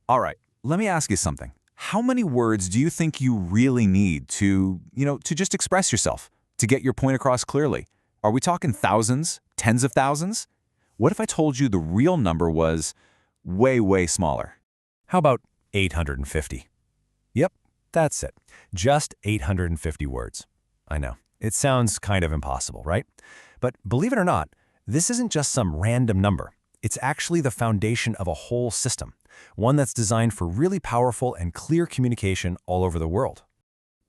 All right, let me ask you something. How many words do you think you really need to just express yourself, to get your point across clearly? Are we talking thousands, tens of thousands? What if I told you the real number was way, way smaller? How about 850? Yep, that's it. Just 850 words. I know, it sounds kind of impossible, right? But believe it or not, this isn't just some random number. It's actually the foundation of a whole system, one that's designed for really powerful and clear communication all over the world.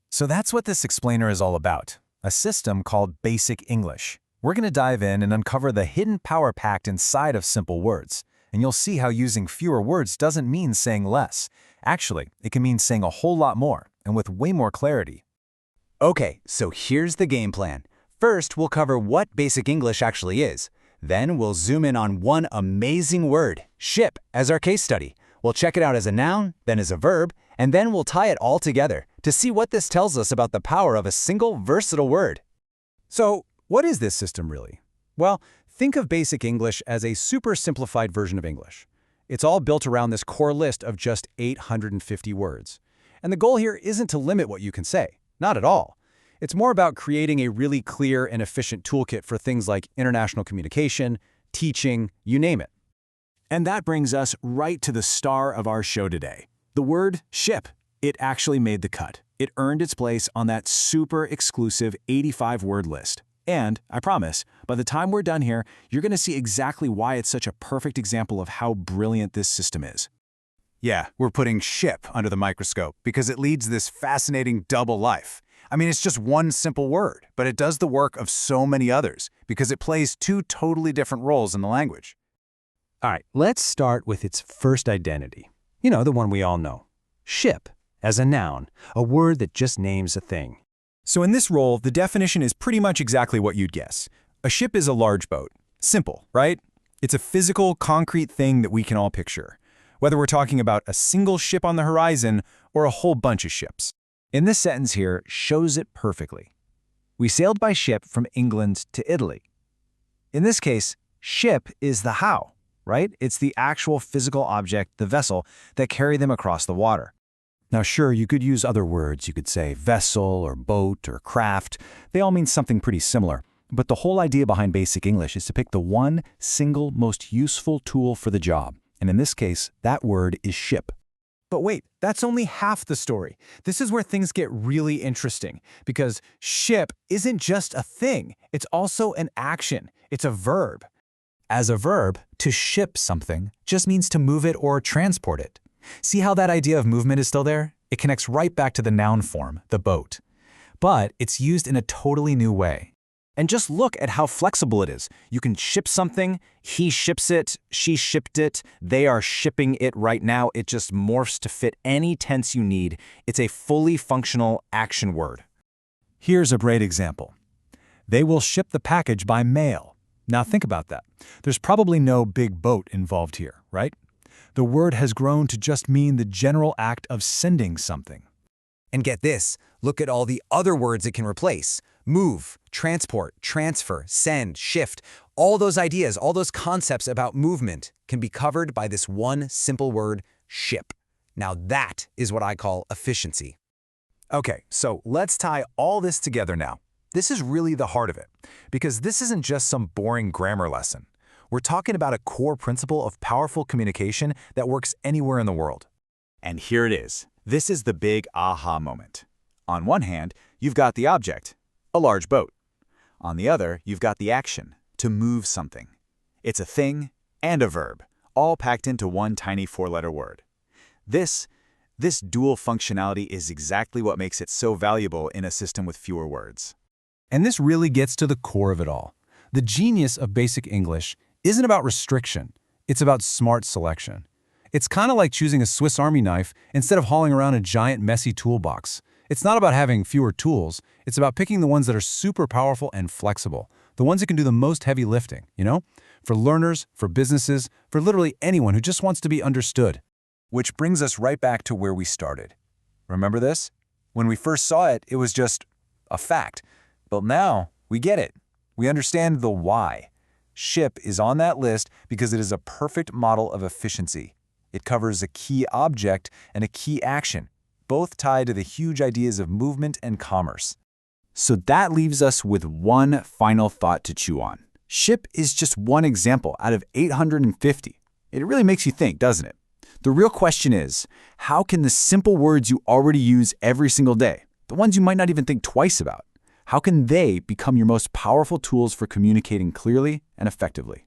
So that's what this explainer is all about, a system called Basic English. We're going to dive in and uncover the hidden power packed inside of simple words, and you'll see how using fewer words doesn't mean saying less. Actually, it can mean saying a whole lot more, and with way more clarity. Okay, so here's the game plan. First, we'll cover what Basic English actually is. Then we'll zoom in on one amazing word, ship, as our case study. We'll check it out as a noun, then as a verb, and then we'll tie it all together to see what this tells us about the power of a single versatile word. So, what is this system really? Well, think of Basic English as a super simplified version of English. It's all built around this core list of just 850 words. And the goal here isn't to limit what you can say. Not at all. It's more about creating a really clear and efficient toolkit for things like international communication, teaching, you name it. And that brings us right to the star of our show today. The word ship. It actually made the cut. It earned its place on that super exclusive 85-word list. And, I promise, by the time we're done here, you're going to see exactly why it's such a perfect example of how brilliant this system is. Yeah, we're putting ship under the microscope because it leads this fascinating double life. I mean, it's just one simple word, but it does the work of so many others because it plays two totally different roles in the language. All right, let's start with its first identity. You know, the one we all know. Ship, as a noun, a word that just names a thing. So in this role, the definition is pretty much exactly what you'd guess. A ship is a large boat. Simple, right? It's a physical, concrete thing that we can all picture, whether we're talking about a single ship on the horizon or a whole bunch of ships. In this sentence here shows it perfectly. We sailed by ship from England to Italy. In this case, ship is the how, right? It's the actual physical object, the vessel, that carried them across the water. Now sure, you could use other words. You could say vessel or boat or craft. They all mean something pretty similar. But the whole idea behind Basic English is to pick the one single most useful tool for the job. And in this case, that word is ship. But wait, that's only half the story. This is where things get really interesting, because ship isn't just a thing, it's also an action. It's a verb. As a verb, to ship something just means to move it or transport it. See how that idea of movement is still there? It connects right back to the noun form, the boat. But it's used in a totally new way. And just look at how flexible it is. You can ship something, he ships it, she shipped it, they are shipping it right now. It just morphs to fit any tense you need. It's a fully functional action word. Here's a great example. They will ship the package by mail. Now think about that. There's probably no big boat involved here, right? The word has grown to just mean the general act of sending something. And get this, look at all the other words it can replace. Move, transport, transfer, send, shift. All those ideas, all those concepts about movement can be covered by this one simple word, ship. Now that is what I call efficiency. Okay, so let's tie all this together now. This is really the heart of it, because this isn't just some boring grammar lesson. We're talking about a core principle of powerful communication that works anywhere in the world. And here it is. This is the big aha moment. On one hand, you've got the object, a large boat. On the other, you've got the action, to move something. It's a thing and a verb, all packed into one tiny four-letter word. This dual functionality is exactly what makes it so valuable in a system with fewer words. And this really gets to the core of it all. The genius of Basic English isn't about restriction, it's about smart selection. It's kind of like choosing a Swiss Army knife instead of hauling around a giant messy toolbox. It's not about having fewer tools, it's about picking the ones that are super powerful and flexible, the ones that can do the most heavy lifting, you know? For learners, for businesses, for literally anyone who just wants to be understood. Which brings us right back to where we started. Remember this? When we first saw it, it was just a fact. But now, we get it. We understand the why. Ship is on that list because it is a perfect model of efficiency. It covers a key object and a key action, both tied to the huge ideas of movement and commerce. So that leaves us with one final thought to chew on. Ship is just one example out of 850. It really makes you think, doesn't it? The real question is, how can the simple words you already use every single day, the ones you might not even think twice about, how can they become your most powerful tools for communicating clearly and effectively?